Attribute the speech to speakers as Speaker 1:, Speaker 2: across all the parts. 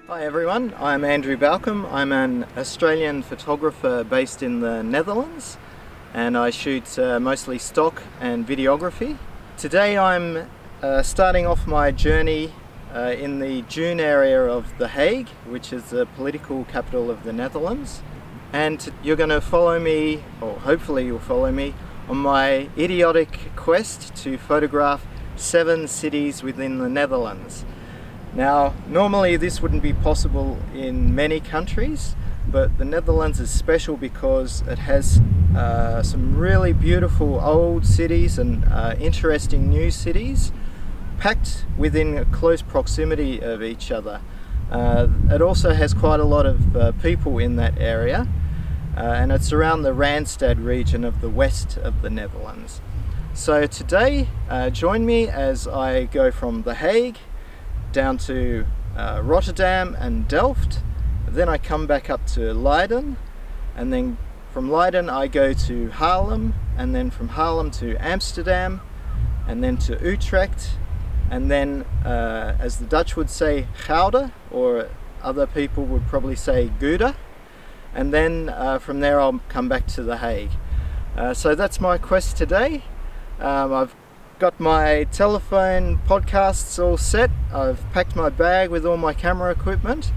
Speaker 1: Hi everyone, I'm Andrew Balcom. I'm an Australian photographer based in the Netherlands and I shoot mostly stock and videography. Today I'm starting off my journey in the Dune area of The Hague, which is the political capital of the Netherlands. And you're going to follow me, or hopefully you'll follow me, on my idiotic quest to photograph 7 cities within the Netherlands. Now, normally this wouldn't be possible in many countries, but the Netherlands is special because it has some really beautiful old cities and interesting new cities packed within a close proximity of each other. It also has quite a lot of people in that area, and it's around the Randstad region of the west of the Netherlands. So today, join me as I go from The Hague down to Rotterdam and Delft. Then I come back up to Leiden, and then from Leiden I go to Haarlem, and then from Haarlem to Amsterdam, and then to Utrecht, and then as the Dutch would say, Gouda, or other people would probably say Gouda, and then from there I'll come back to The Hague. So that's my quest today. I've got my telephone podcasts all set. I've packed my bag with all my camera equipment,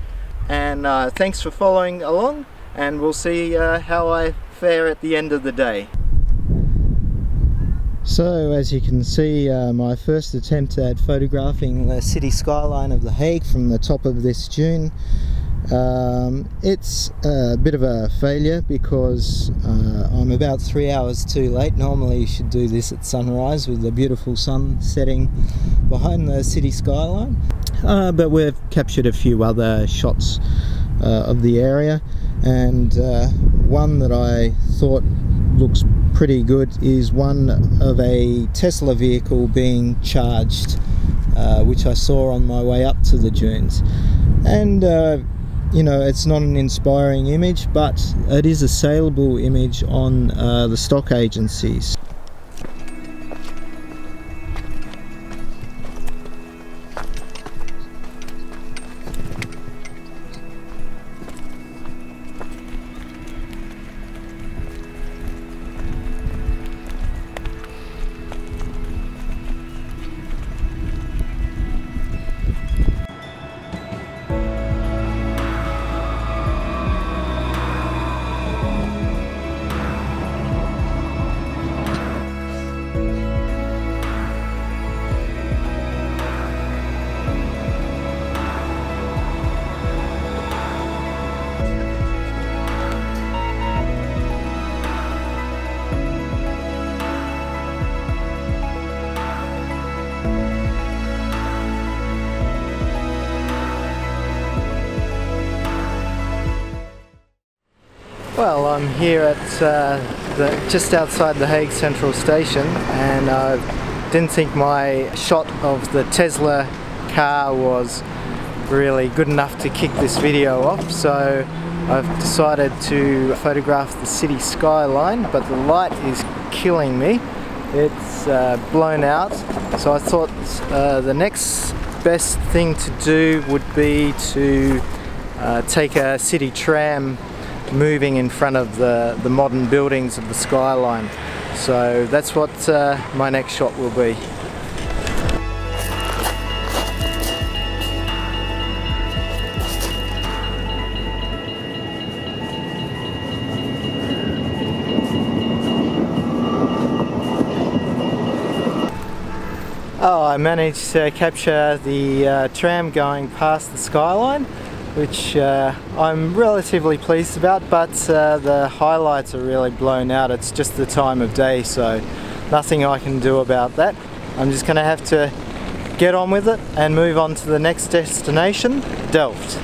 Speaker 1: and thanks for following along, and we'll see how I fare at the end of the day. So as you can see, my first attempt at photographing the city skyline of The Hague from the top of this dune. It's a bit of a failure because I'm about 3 hours too late. Normally you should do this at sunrise with the beautiful sun setting behind the city skyline, but we've captured a few other shots of the area, and one that I thought looks pretty good is one of a Tesla vehicle being charged, which I saw on my way up to the dunes. And you know, it's not an inspiring image, but it is a saleable image on the stock agencies. Well, I'm here at just outside the Hague Central Station, and I didn't think my shot of the Tesla car was really good enough to kick this video off, so I've decided to photograph the city skyline, but the light is killing me. It's blown out, so I thought the next best thing to do would be to take a city tram moving in front of the modern buildings of the skyline. So that's what my next shot will be. Oh, I managed to capture the tram going past the skyline, which I'm relatively pleased about, but the highlights are really blown out. It's just the time of day, so nothing I can do about that. I'm just going to have to get on with it and move on to the next destination, Delft.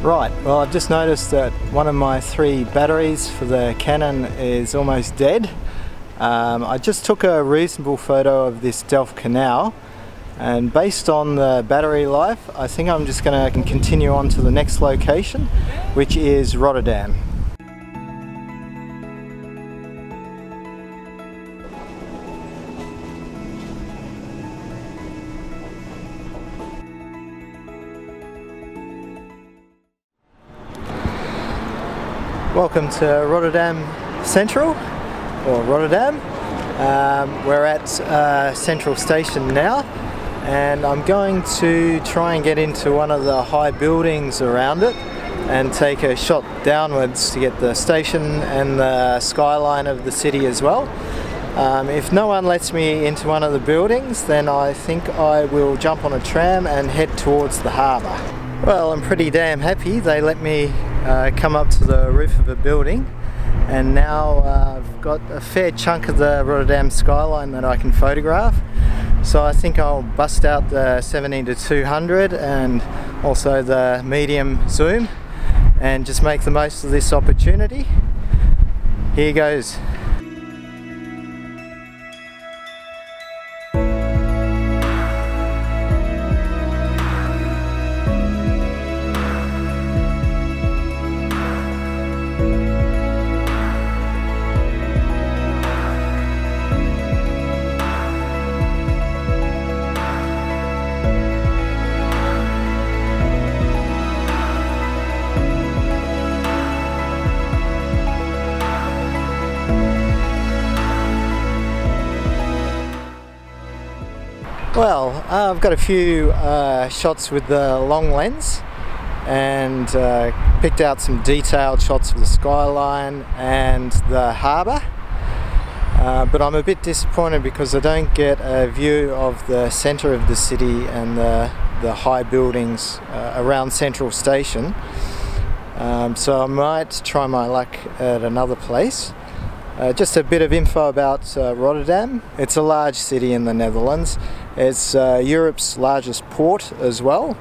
Speaker 1: Right, well I've just noticed that one of my 3 batteries for the Canon is almost dead. I just took a reasonable photo of this Delft canal, and based on the battery life I think I'm just going to continue on to the next location, which is Rotterdam. Welcome to Rotterdam Central, or Rotterdam. We're at Central Station now, and I'm going to try and get into one of the high buildings around it and take a shot downwards to get the station and the skyline of the city as well. If no one lets me into one of the buildings, then I think I will jump on a tram and head towards the harbour. Well, I'm pretty damn happy they let me come up to the roof of a building, and now I've got a fair chunk of the Rotterdam skyline that I can photograph. So I think I'll bust out the 70-200 and also the medium zoom and just make the most of this opportunity. Here goes. Well, I've got a few shots with the long lens and picked out some detailed shots of the skyline and the harbour, but I'm a bit disappointed because I don't get a view of the centre of the city and the high buildings around Central Station, so I might try my luck at another place. Just a bit of info about Rotterdam. It's a large city in the Netherlands. It's Europe's largest port as well,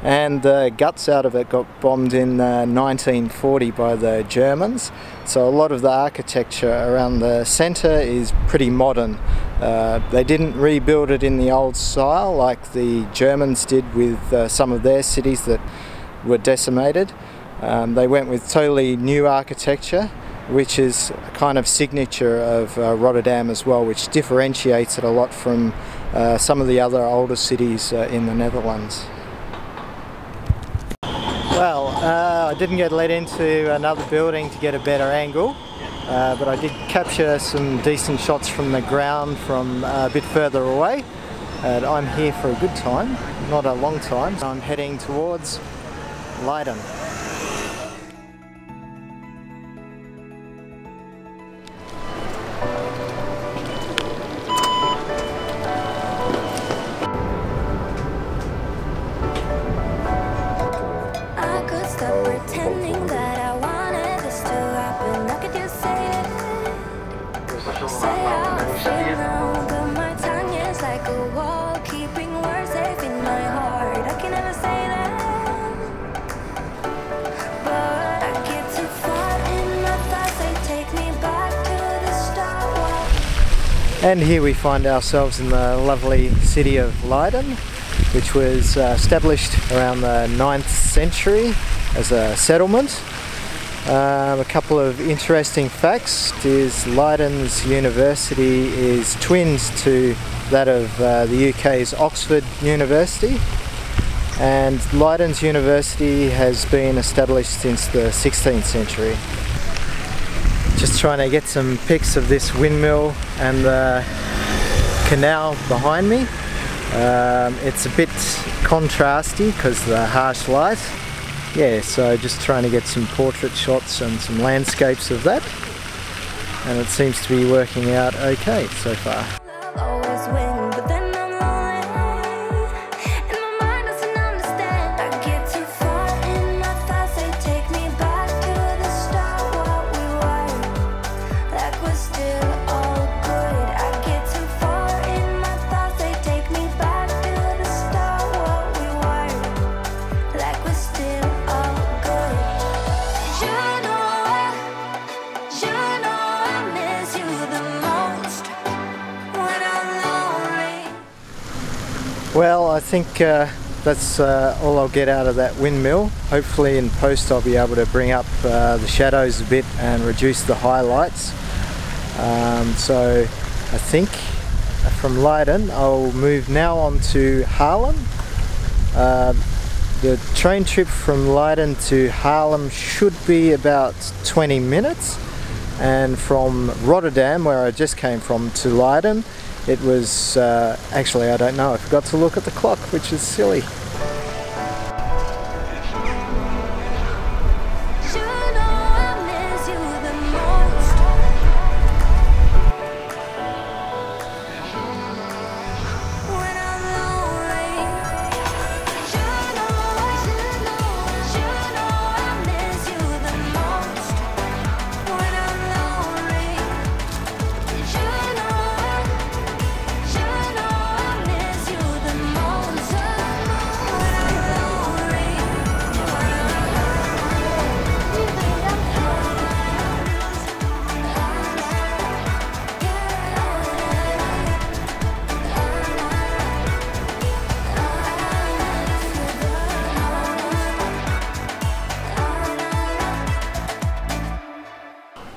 Speaker 1: and the guts out of it got bombed in 1940 by the Germans, so a lot of the architecture around the centre is pretty modern. They didn't rebuild it in the old style like the Germans did with some of their cities that were decimated. They went with totally new architecture, which is a kind of signature of Rotterdam as well, which differentiates it a lot from some of the other older cities in the Netherlands. Well, I didn't get let into another building to get a better angle, but I did capture some decent shots from the ground from a bit further away. I'm here for a good time, not a long time. I'm heading towards Leiden. And here we find ourselves in the lovely city of Leiden, which was established around the 9th century as a settlement. A couple of interesting facts is Leiden's university is twinned to that of the UK's Oxford University, and Leiden's university has been established since the 16th century. Just trying to get some pics of this windmill and the canal behind me. It's a bit contrasty because of the harsh light. Yeah, so just trying to get some portrait shots and some landscapes of that, and it seems to be working out okay so far.
Speaker 2: Still all
Speaker 1: Well, I think that's all I'll get out of that windmill. Hopefully in post I'll be able to bring up the shadows a bit and reduce the highlights. So I think from Leiden I'll move now on to Haarlem. The train trip from Leiden to Harlem should be about 20 minutes, and from Rotterdam, where I just came from, to Leiden it was actually, I don't know, I forgot to look at the clock, which is silly.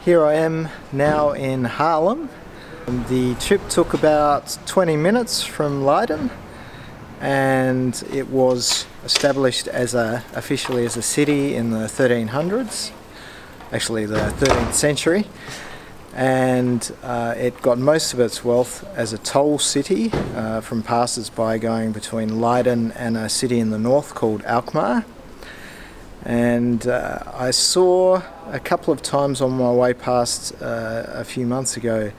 Speaker 1: Here I am now in Haarlem. The trip took about 20 minutes from Leiden, and it was established as officially as a city in the 1300s, actually the 13th century, and it got most of its wealth as a toll city from passers-by going between Leiden and a city in the north called Alkmaar. And I saw a couple of times on my way past a few months ago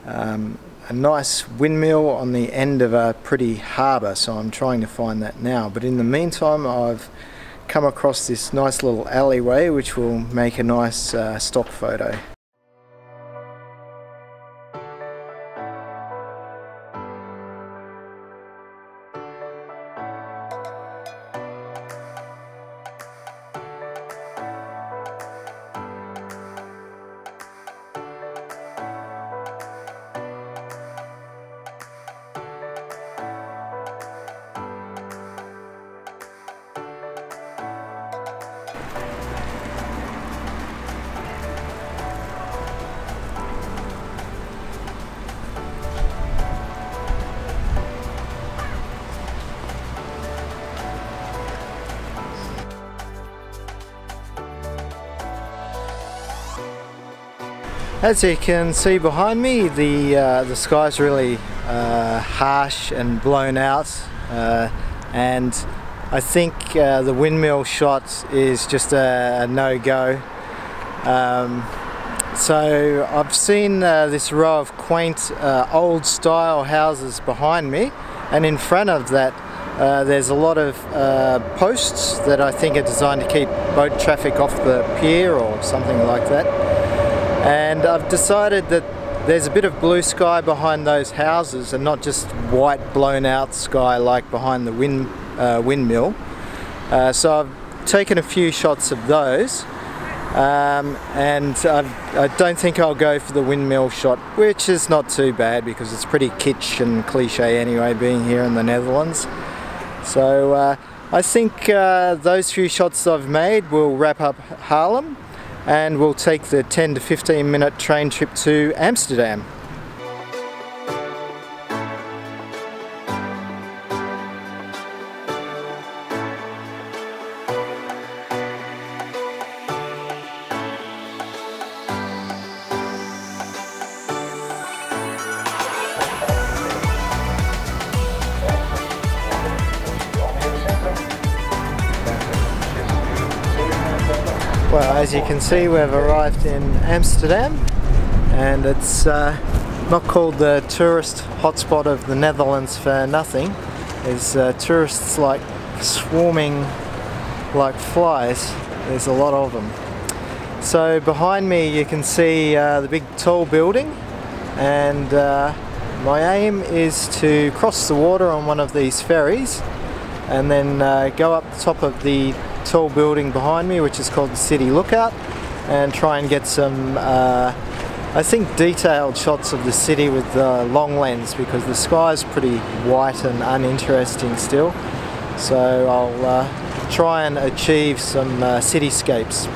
Speaker 1: a nice windmill on the end of a pretty harbour, so I'm trying to find that now. But in the meantime I've come across this nice little alleyway which will make a nice stock photo. As you can see behind me, the sky's really harsh and blown out, and I think the windmill shot is just a no-go. So I've seen this row of quaint old style houses behind me, and in front of that there's a lot of posts that I think are designed to keep boat traffic off the pier or something like that. And I've decided that there's a bit of blue sky behind those houses and not just white blown out sky like behind the windmill. So I've taken a few shots of those, and I don't think I'll go for the windmill shot, which is not too bad because it's pretty kitsch and cliche anyway, being here in the Netherlands. So I think those few shots I've made will wrap up Haarlem, and we'll take the 10 to 15 minute train trip to Amsterdam. Well, as you can see, we've arrived in Amsterdam, and it's not called the tourist hotspot of the Netherlands for nothing. There's tourists like swarming like flies. There's a lot of them. So behind me you can see the big tall building, and my aim is to cross the water on one of these ferries and then go up the top of the tall building behind me, which is called the City Lookout, and try and get some I think detailed shots of the city with the long lens, because the sky is pretty white and uninteresting still. So I'll try and achieve some cityscapes.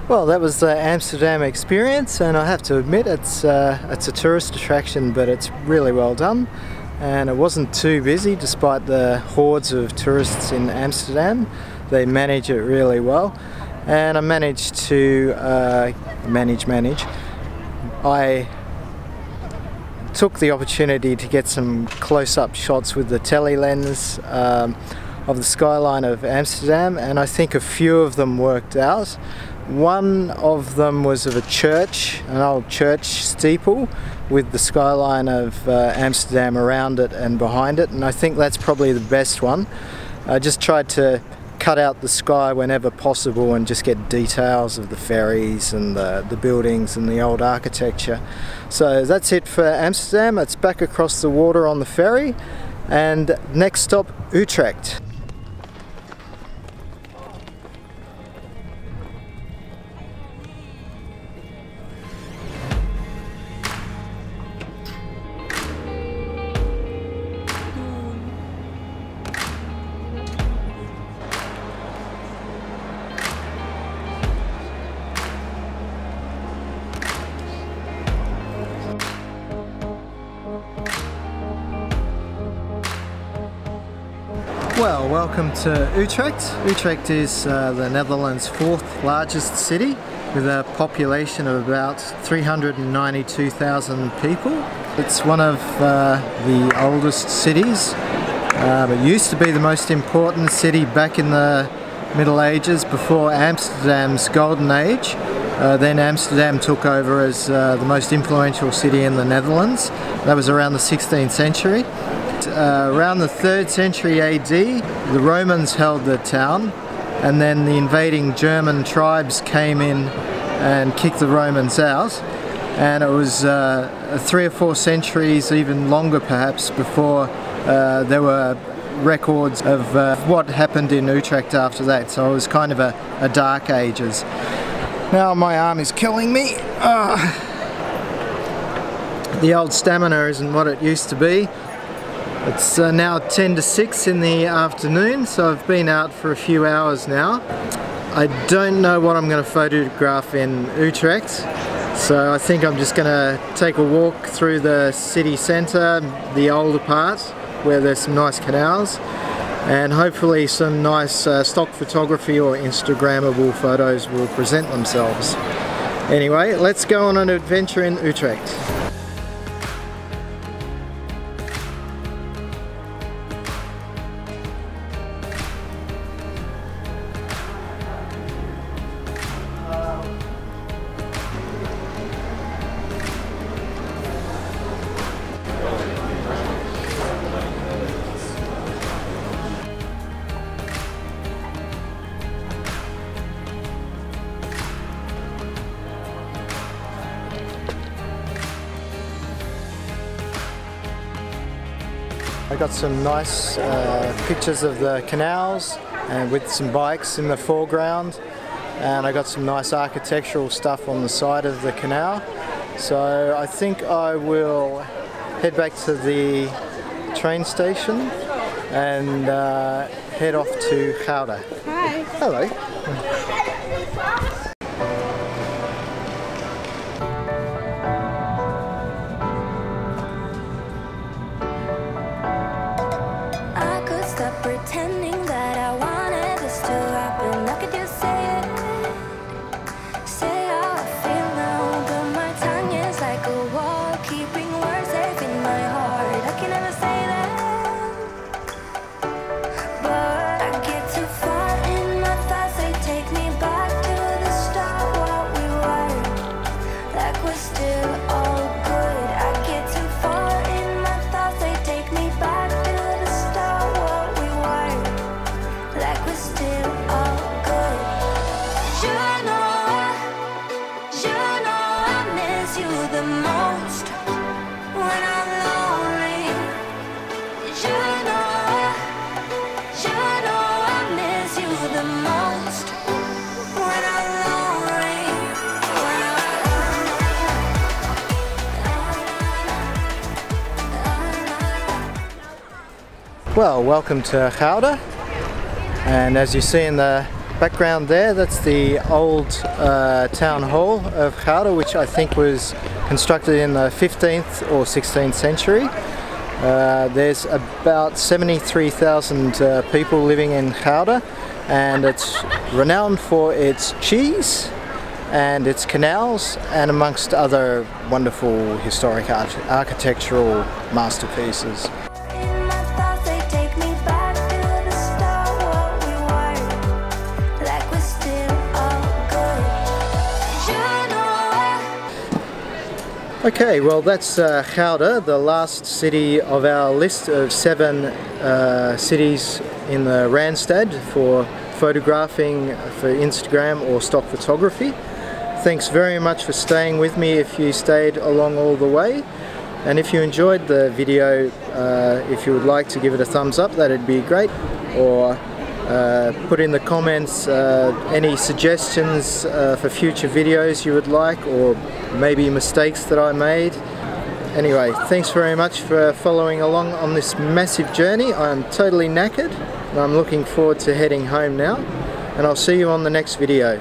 Speaker 1: Well, that was the Amsterdam experience, and I have to admit it's a tourist attraction, but it's really well done, and it wasn't too busy despite the hordes of tourists in Amsterdam. They manage it really well, and I managed to I took the opportunity to get some close-up shots with the tele lens of the skyline of Amsterdam, and I think a few of them worked out. One of them was of a church, an old church steeple with the skyline of Amsterdam around it and behind it, and I think that's probably the best one. I just tried to cut out the sky whenever possible and just get details of the ferries and the buildings and the old architecture. So that's it for Amsterdam. It's back across the water on the ferry, and next stop, Utrecht. Well, welcome to Utrecht. Utrecht is the Netherlands' fourth largest city with a population of about 392,000 people. It's one of the oldest cities. It used to be the most important city back in the Middle Ages before Amsterdam's golden age. Then Amsterdam took over as the most influential city in the Netherlands. That was around the 16th century. Around the 3rd century AD, the Romans held the town, and then the invading German tribes came in and kicked the Romans out, and it was 3 or 4 centuries, even longer perhaps, before there were records of what happened in Utrecht after that. So it was kind of a dark ages. Now my arm is killing me. The old stamina isn't what it used to be. It's now 10 to 6 in the afternoon, so I've been out for a few hours now. I don't know what I'm going to photograph in Utrecht, so I think I'm just going to take a walk through the city centre, the older part, where there's some nice canals, and hopefully some nice stock photography or Instagrammable photos will present themselves. Anyway, let's go on an adventure in Utrecht. got some nice pictures of the canals and with some bikes in the foreground, and I got some nice architectural stuff on the side of the canal. So I think I will head back to the train station and head off to Gouda.
Speaker 2: Hi.
Speaker 1: Hello.
Speaker 3: I could stop pretending that I wanted this to happen. I could just say it, say how I feel now. But my tongue is like a wall, keeping words safe in my heart. I can never say that, but I get too far in my thoughts. They take me back to the start, what we were, like we're still all good. I get too far in my thoughts. They take me back to the start, what we were, like we're still all good. You know I miss you the most when I'm lonely. You know I miss you the most when I'm lonely.
Speaker 1: Well, welcome to Gouda, and as you see in the background there, that's the old town hall of Gouda, which I think was constructed in the 15th or 16th century. There's about 73,000 people living in Gouda, and it's renowned for its cheese and its canals, and amongst other wonderful historic architectural masterpieces.
Speaker 3: In my thoughts, they take me back to the start, what we were, like we're still all good. You know
Speaker 1: Okay, well that's Gouda, the last city of our list of 7 cities in the Randstad for photographing for Instagram or stock photography. Thanks very much for staying with me if you stayed along all the way. And if you enjoyed the video, if you would like to give it a thumbs up, that'd be great. Or put in the comments any suggestions for future videos you would like, or maybe mistakes that I made. Anyway, thanks very much for following along on this massive journey. I'm totally knackered and I'm looking forward to heading home now, and I'll see you on the next video.